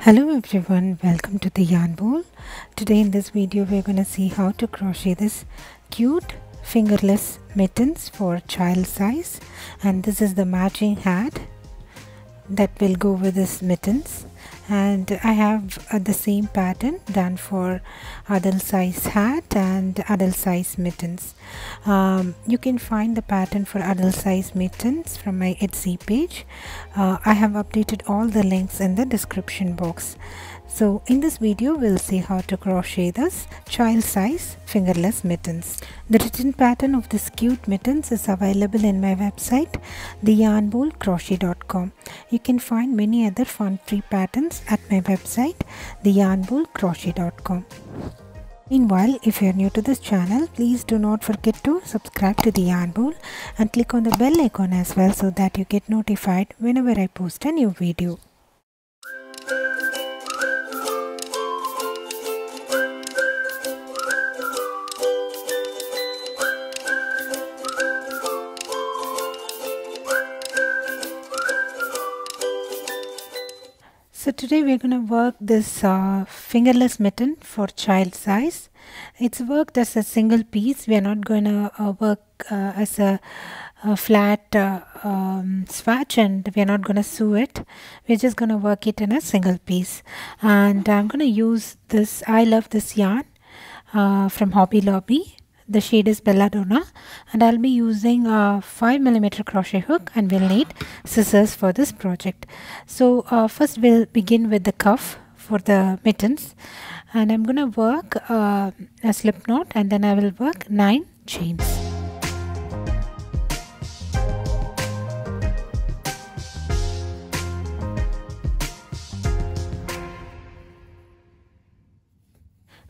Hello everyone, welcome to the yarn bowl. Today in this video we're going to see how to crochet this cute fingerless mittens for child size, and this is the matching hat that will go with this mittens. And I have the same pattern done for adult size hat and adult size mittens. You can find the pattern for adult size mittens from my Etsy page. I have updated all the links in the description box. So in this video we'll see how to crochet this child size fingerless mittens. The written pattern of this cute mittens is available in my website theyarnbowlcrochet.com. You can find many other fun free patterns at my website theyarnbowlcrochet.com. Meanwhile, if you are new to this channel, please do not forget to subscribe to the Yarn Bowl and click on the bell icon as well so that you get notified whenever I post a new video. So today we're going to work this fingerless mitten for child size. It's worked as a single piece. We are not going to work as a flat swatch, and we are not going to sew it. We're just going to work it in a single piece. And I'm going to use this. I love this yarn from Hobby Lobby. The shade is Donna, and I'll be using a 5mm crochet hook, and we'll need scissors for this project. So first we'll begin with the cuff for the mittens, and I'm going to work a slip knot, and then I will work 9 chains.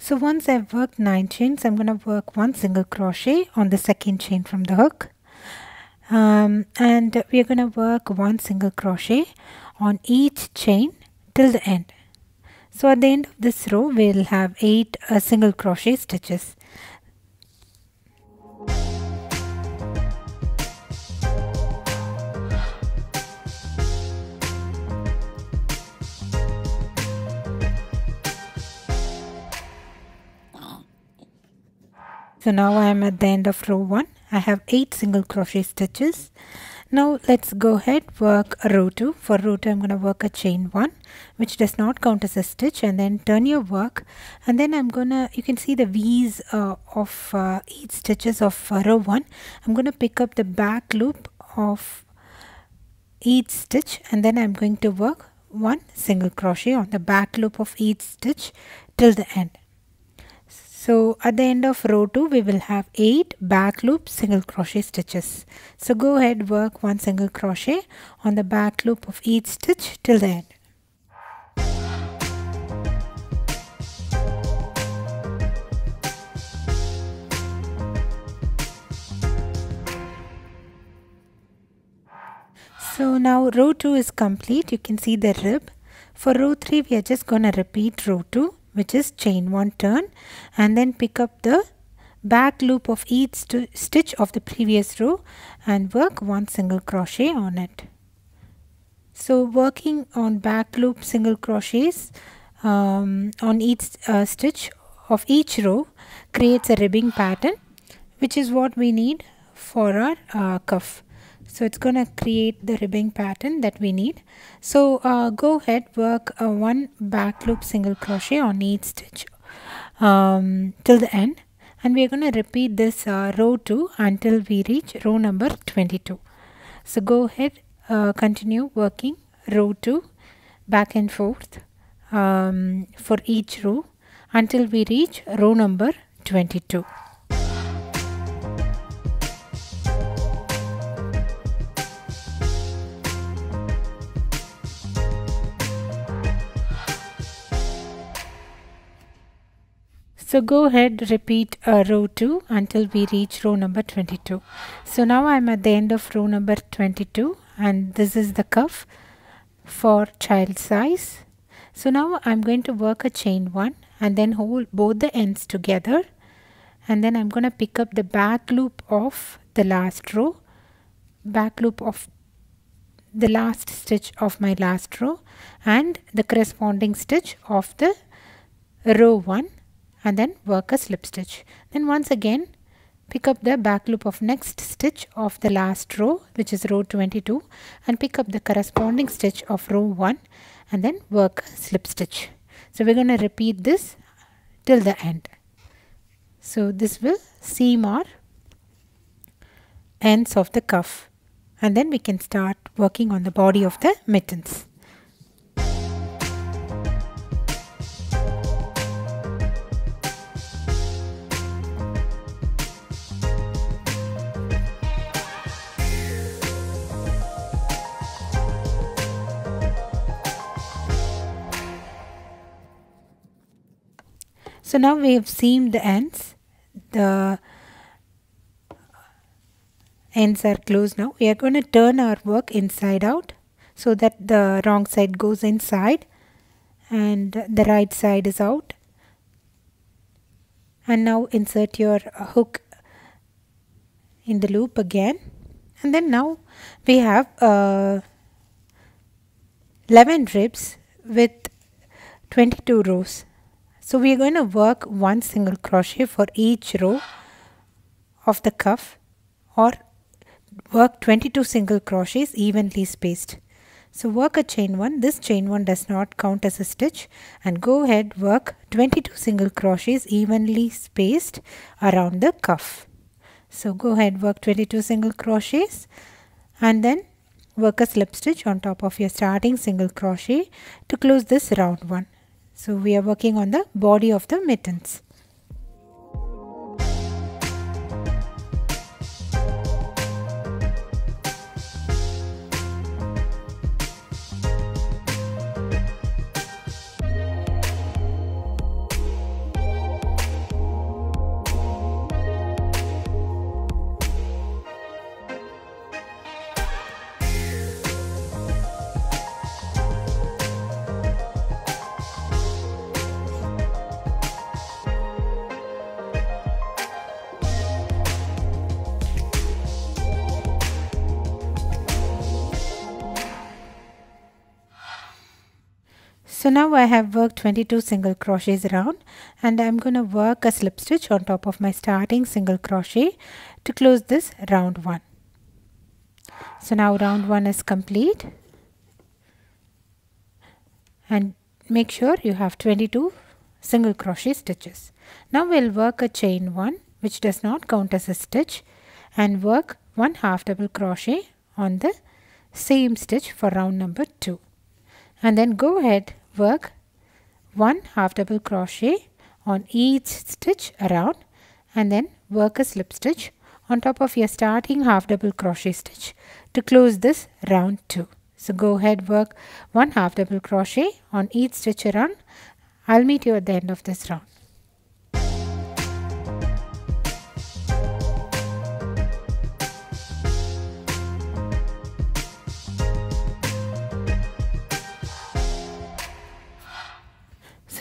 So once I've worked 9 chains, I'm going to work 1 single crochet on the second chain from the hook, and we're going to work 1 single crochet on each chain till the end. So at the end of this row we'll have 8 single crochet stitches. So now I am at the end of row 1. I have 8 single crochet stitches. Now let's go ahead work row 2. For row 2 I'm going to work a chain 1, which does not count as a stitch, and then turn your work, and then I'm gonna, you can see the V's of each stitches of row 1. I'm going to pick up the back loop of each stitch, and then I'm going to work 1 single crochet on the back loop of each stitch till the end. So at the end of row 2 we will have 8 back loop single crochet stitches. So go ahead, work 1 single crochet on the back loop of each stitch till the end. So now row 2 is complete. You can see the rib. For row 3 we are just going to repeat row 2, which is chain 1 turn, and then pick up the back loop of each stitch of the previous row and work 1 single crochet on it. So working on back loop single crochets on each stitch of each row creates a ribbing pattern, which is what we need for our cuff. So it's going to create the ribbing pattern that we need. So go ahead, work 1 back loop single crochet on each stitch till the end, and we are going to repeat this row 2 until we reach row number 22. So go ahead, continue working row 2 back and forth for each row until we reach row number 22. So go ahead, repeat row 2 until we reach row number 22. So now I am at the end of row number 22, and this is the cuff for child size. So now I'm going to work a chain 1 and then hold both the ends together, and then I'm going to pick up the back loop of the last row, back loop of the last stitch of my last row and the corresponding stitch of the row 1 and then work a slip stitch. Then once again pick up the back loop of next stitch of the last row, which is row 22, and pick up the corresponding stitch of row 1 and then work a slip stitch. So we're going to repeat this till the end. So this will seam our ends of the cuff, and then we can start working on the body of the mittens. So now we have seamed the ends. The ends are closed now. We are going to turn our work inside out so that the wrong side goes inside and the right side is out. And now insert your hook in the loop again. And then now we have 11 ribs with 22 rows. So we are going to work one single crochet for each row of the cuff, or work 22 single crochets evenly spaced. So work a chain 1. This chain 1 does not count as a stitch, and go ahead work 22 single crochets evenly spaced around the cuff. So go ahead work 22 single crochets and then work a slip stitch on top of your starting single crochet to close this round 1. So we are working on the body of the mittens. So now I have worked 22 single crochets around, and I'm going to work a slip stitch on top of my starting single crochet to close this round 1. So now round 1 is complete, and make sure you have 22 single crochet stitches. Now we'll work a chain 1, which does not count as a stitch, and work 1 half double crochet on the same stitch for round number 2. And then go ahead work 1 half double crochet on each stitch around, and then work a slip stitch on top of your starting half double crochet stitch to close this round 2. So go ahead work 1 half double crochet on each stitch around. I'll meet you at the end of this round.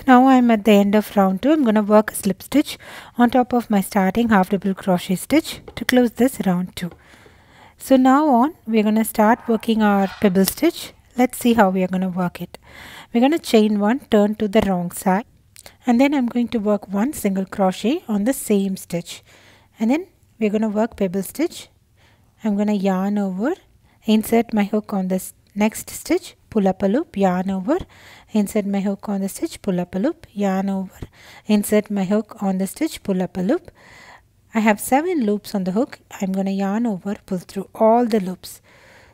Now I am at the end of round 2. I'm going to work a slip stitch on top of my starting half double crochet stitch to close this round 2. So now on we're going to start working our pebble stitch. Let's see how we are going to work it. We're going to chain 1, turn to the wrong side, and then I'm going to work 1 single crochet on the same stitch, and then we're going to work pebble stitch. I'm going to yarn over, insert my hook on this next stitch, pull up a loop, yarn over, insert my hook on the stitch, pull up a loop, yarn over, insert my hook on the stitch, pull up a loop. I have 7 loops on the hook. I'm going to yarn over, pull through all the loops.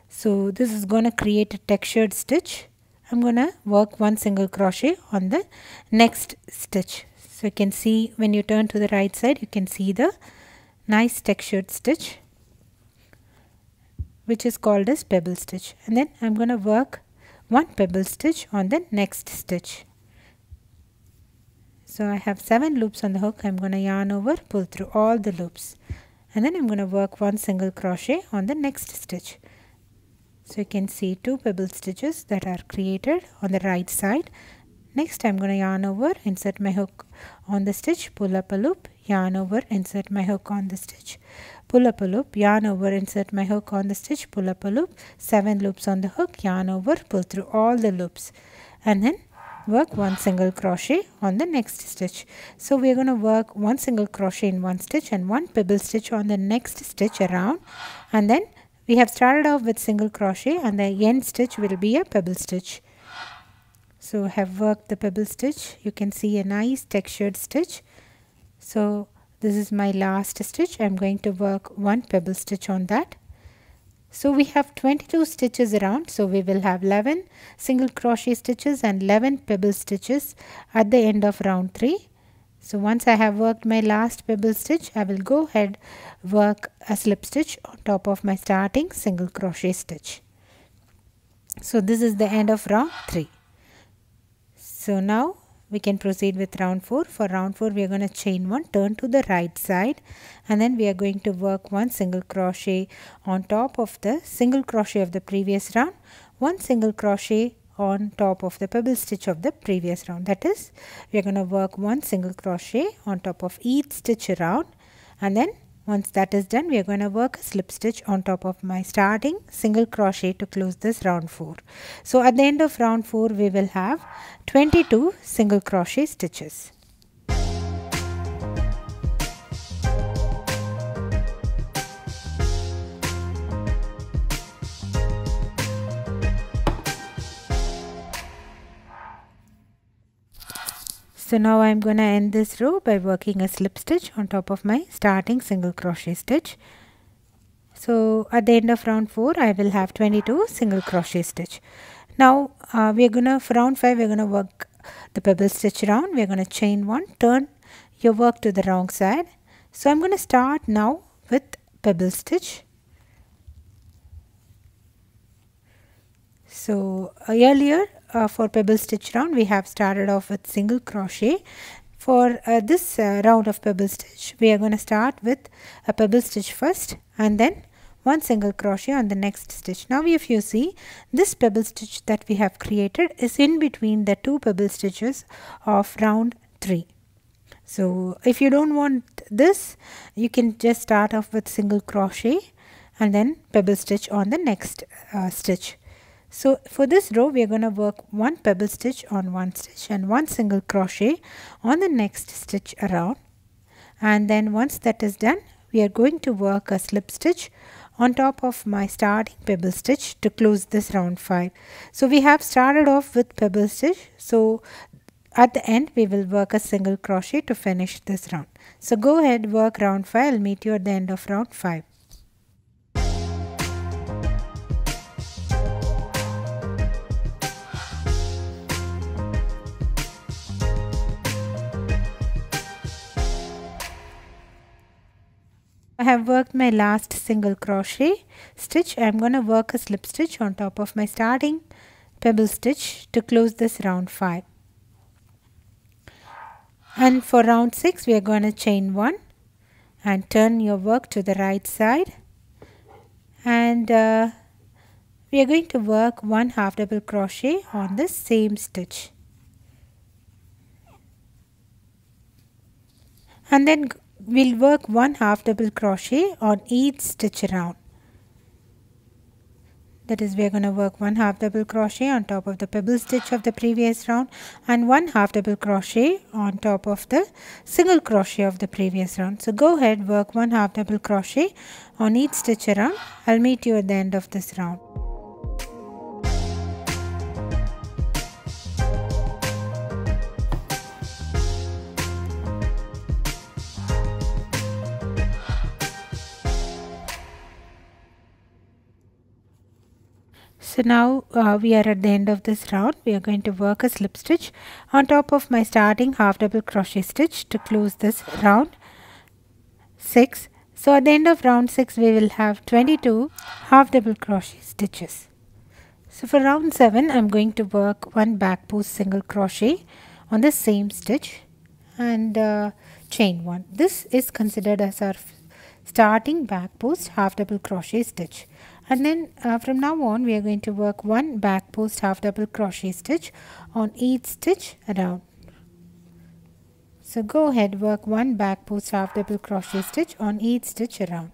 So this is going to create a textured stitch. I'm going to work 1 single crochet on the next stitch. So you can see when you turn to the right side, you can see the nice textured stitch, which is called as pebble stitch. And then I'm going to work 1 pebble stitch on the next stitch. So I have 7 loops on the hook. I'm going to yarn over, pull through all the loops, and then I'm going to work 1 single crochet on the next stitch. So you can see 2 pebble stitches that are created on the right side. Next I'm going to yarn over, insert my hook on the stitch, pull up a loop, yarn over, insert my hook on the stitch, pull up a loop, yarn over, insert my hook on the stitch, pull up a loop, 7 loops on the hook, yarn over, pull through all the loops, and then work 1 single crochet on the next stitch. So we are going to work 1 single crochet in one stitch and 1 pebble stitch on the next stitch around, and then we have started off with single crochet and the end stitch will be a pebble stitch. So I have worked the pebble stitch. You can see a nice textured stitch. So this is my last stitch. I'm going to work 1 pebble stitch on that. So we have 22 stitches around, so we will have 11 single crochet stitches and 11 pebble stitches at the end of round 3. So once I have worked my last pebble stitch, I will go ahead work a slip stitch on top of my starting single crochet stitch. So this is the end of round 3. So now we can proceed with round 4. For round 4 we are going to chain 1, turn to the right side, and then we are going to work 1 single crochet on top of the single crochet of the previous round, 1 single crochet on top of the pebble stitch of the previous round. That is, we are going to work 1 single crochet on top of each stitch around, and then once that is done, we are going to work a slip stitch on top of my starting single crochet to close this round 4. So at the end of round 4 we will have 22 single crochet stitches. So now I am going to end this row by working a slip stitch on top of my starting single crochet stitch. So at the end of round 4 I will have 22 single crochet stitch. Now we are going to, for round 5 we are going to work the pebble stitch round. We are going to chain 1, turn your work to the wrong side. So I am going to start now with pebble stitch. So earlier for pebble stitch round we have started off with single crochet. For this round of pebble stitch we are going to start with a pebble stitch first and then 1 single crochet on the next stitch. Now if you see, this pebble stitch that we have created is in between the 2 pebble stitches of round 3. So if you don't want this, you can just start off with single crochet and then pebble stitch on the next stitch. So for this row we are going to work 1 pebble stitch on one stitch and 1 single crochet on the next stitch around, and then once that is done we are going to work a slip stitch on top of my starting pebble stitch to close this round 5. So we have started off with pebble stitch, so at the end we will work a single crochet to finish this round. So go ahead, work round 5. I'll meet you at the end of round 5. I have worked my last single crochet stitch. I am going to work a slip stitch on top of my starting pebble stitch to close this round 5. And for round 6 we are going to chain 1 and turn your work to the right side, and we are going to work 1 half double crochet on the same stitch, and then we'll work 1 half double crochet on each stitch around. That is, we are going to work 1 half double crochet on top of the pebble stitch of the previous round and 1 half double crochet on top of the single crochet of the previous round. So go ahead, work 1 half double crochet on each stitch around. I'll meet you at the end of this round. So now we are at the end of this round. We are going to work a slip stitch on top of my starting half double crochet stitch to close this round 6. So at the end of round 6 we will have 22 half double crochet stitches. So for round 7 I am going to work 1 back post single crochet on the same stitch and chain 1. This is considered as our starting back post half double crochet stitch, And then from now on we are going to work one back post half double crochet stitch on each stitch around. So go ahead, work one back post half double crochet stitch on each stitch around.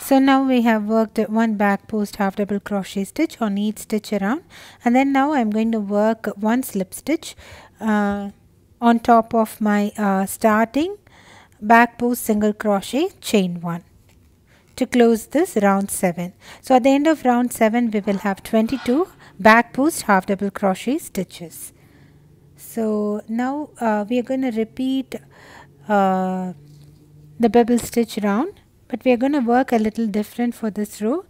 So now we have worked one back post half double crochet stitch on each stitch around, and then now I'm going to work one slip stitch on top of my starting back post single crochet chain 1 to close this round 7. So at the end of round 7 we will have 22 back post half double crochet stitches. So now we are going to repeat the pebble stitch round, but we are going to work a little different for this row.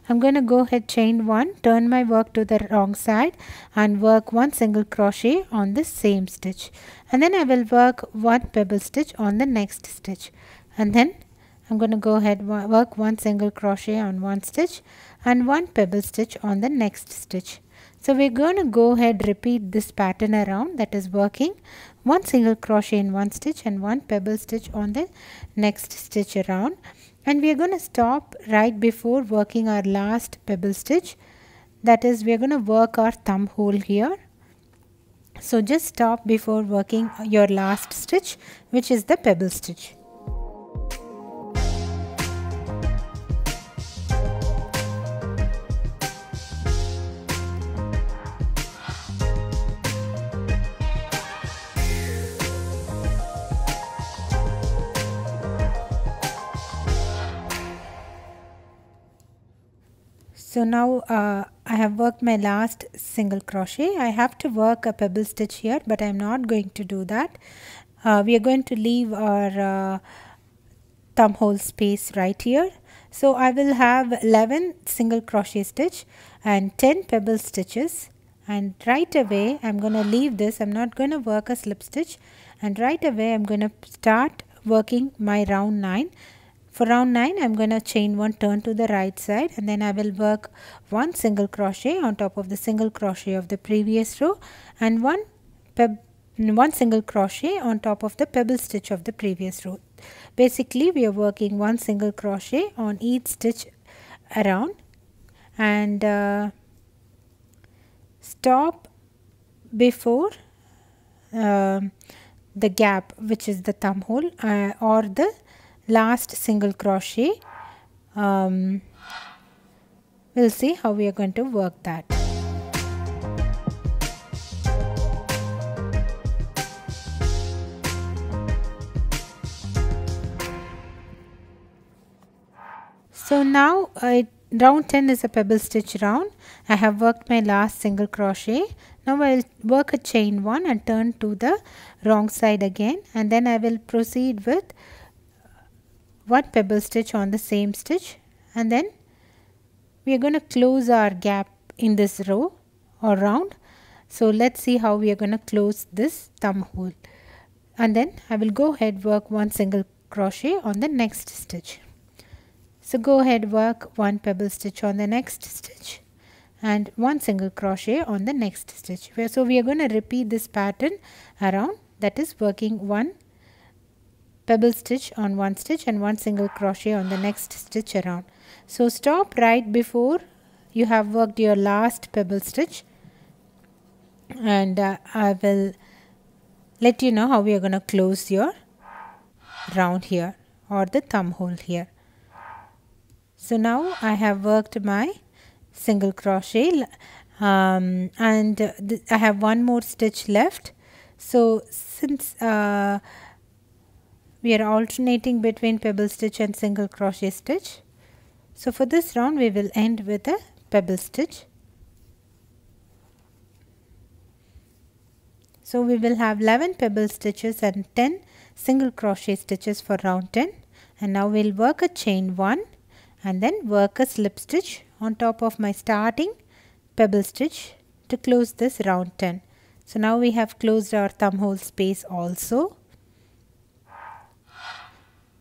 I'm going to go ahead, chain 1, turn my work to the wrong side and work one single crochet on the same stitch, and then I will work one pebble stitch on the next stitch, and then I'm going to go ahead, work one single crochet on one stitch and one pebble stitch on the next stitch. So we're going to go ahead, repeat this pattern around, that is working one single crochet in one stitch and one pebble stitch on the next stitch around. And we are going to stop right before working our last pebble stitch, that is we are going to work our thumb hole here. So just stop before working your last stitch, which is the pebble stitch. So now I have worked my last single crochet. I have to work a pebble stitch here, but I am not going to do that. We are going to leave our thumb hole space right here. So I will have 11 single crochet stitch and 10 pebble stitches, and right away I'm going to leave this. I'm not going to work a slip stitch, and right away I'm going to start working my round 9. For round 9 I'm going to chain 1, turn to the right side, and then I will work one single crochet on top of the single crochet of the previous row and one single crochet on top of the pebble stitch of the previous row. Basically we are working one single crochet on each stitch around, and stop before the gap, which is the thumb hole, or the last single crochet. We'll see how we are going to work that. So now round 10 is a pebble stitch round. I have worked my last single crochet. Now I will work a chain 1 and turn to the wrong side again, and then I will proceed with one pebble stitch on the same stitch, and then we are going to close our gap in this row or round. So let's see how we are going to close this thumb hole, and then I will go ahead, work one single crochet on the next stitch. So go ahead, work one pebble stitch on the next stitch and one single crochet on the next stitch. So we are going to repeat this pattern around, that is working one pebble stitch on one stitch and one single crochet on the next stitch around. So stop right before you have worked your last pebble stitch, and I will let you know how we are going to close your round here or the thumb hole here. So now I have worked my single crochet, and I have one more stitch left. So since we are alternating between pebble stitch and single crochet stitch, so for this round we will end with a pebble stitch. So we will have 11 pebble stitches and 10 single crochet stitches for round 10, and now we'll work a chain 1 and then work a slip stitch on top of my starting pebble stitch to close this round 10. So now we have closed our thumb hole space also.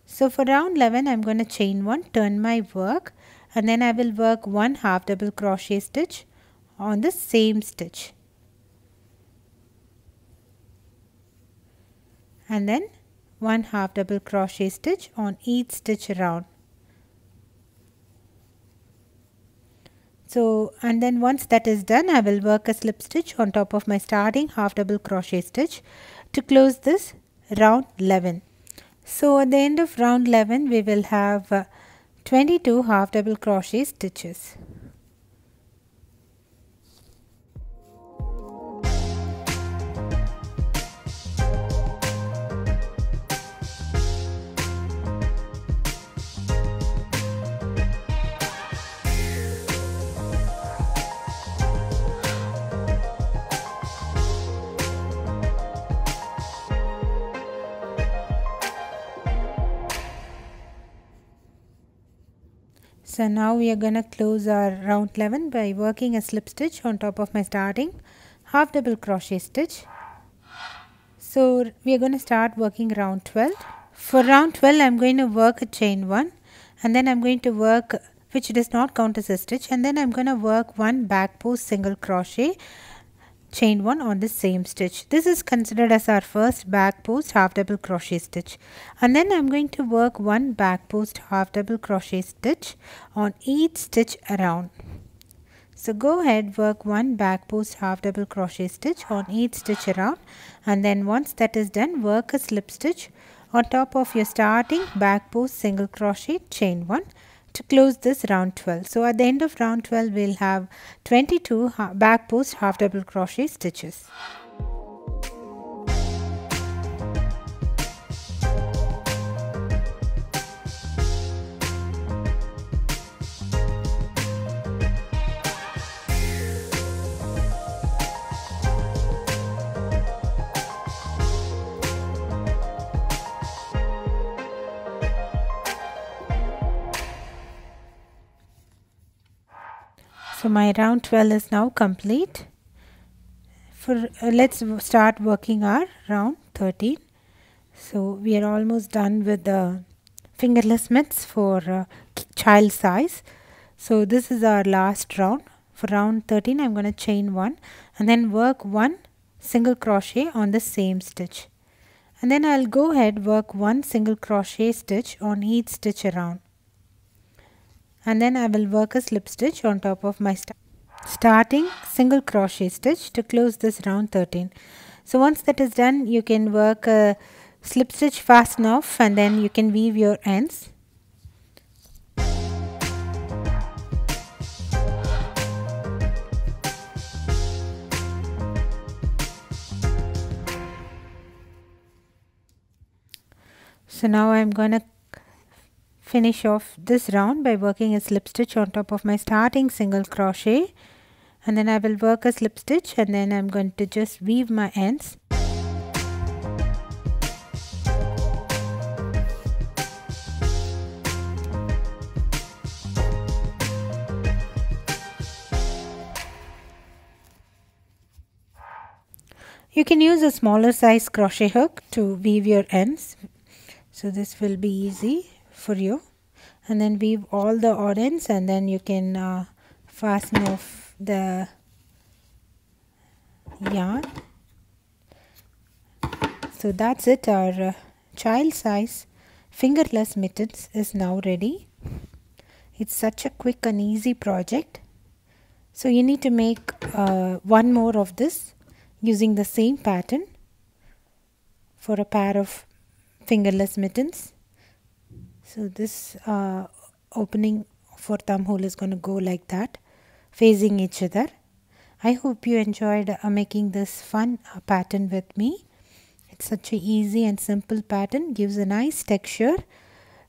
So for round 11 I'm going to chain 1, turn my work, and then I will work one half double crochet stitch on the same stitch, and then 1 half double crochet stitch on each stitch around. So, and then once that is done, I will work a slip stitch on top of my starting half double crochet stitch to close this round 11. So at the end of round 11 we will have 22 half double crochet stitches. So now we are going to close our round 11 by working a slip stitch on top of my starting half double crochet stitch. So we are going to start working round 12. For round 12 I am going to work a chain 1, and then I am going to work, which does not count as a stitch, and then I am going to work 1 back post single crochet chain 1 on the same stitch. This is considered as our first back post half double crochet stitch, and then I'm going to work 1 back post half double crochet stitch on each stitch around. So go ahead, work 1 back post half double crochet stitch on each stitch around, and then once that is done, work a slip stitch on top of your starting back post single crochet chain 1 to close this round 12. So at the end of round 12 we'll have 22 back post half double crochet stitches. So my round 12 is now complete. For let's start working our round 13. So we are almost done with the fingerless mitts for child size. So this is our last round. For round 13 I'm going to chain 1 and then work 1 single crochet on the same stitch, and then I'll go ahead work 1 single crochet stitch on each stitch around, and then I will work a slip stitch on top of my starting single crochet stitch to close this round 13. So once that is done, you can work a slip stitch fast enough and then you can weave your ends. So now I'm going to finish off this round by working a slip stitch on top of my starting single crochet, and then I will work a slip stitch and then I'm going to just weave my ends. You can use a smaller size crochet hook to weave your ends, so this will be easy for you, and then weave all the odd ends and then you can fasten off the yarn. So that's it, our child size fingerless mittens is now ready. It's such a quick and easy project. So you need to make one more of this using the same pattern for a pair of fingerless mittens. So this opening for thumb hole is going to go like that, facing each other. I hope you enjoyed making this fun pattern with me. It's such a easy and simple pattern, gives a nice texture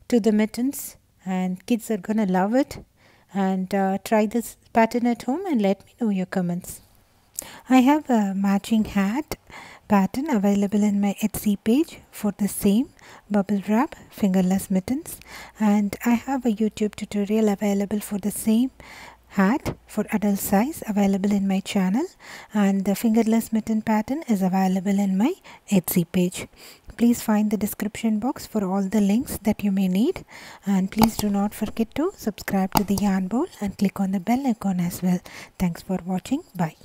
to the mittens and kids are going to love it. And try this pattern at home and let me know your comments. I have a matching hat pattern available in my Etsy page for the same bubble wrap fingerless mittens, and I have a YouTube tutorial available for the same hat for adult size available in my channel, and the fingerless mitten pattern is available in my Etsy page. Please find the description box for all the links that you may need, and please do not forget to subscribe to the Yarn Bowl and click on the bell icon as well. Thanks for watching. Bye.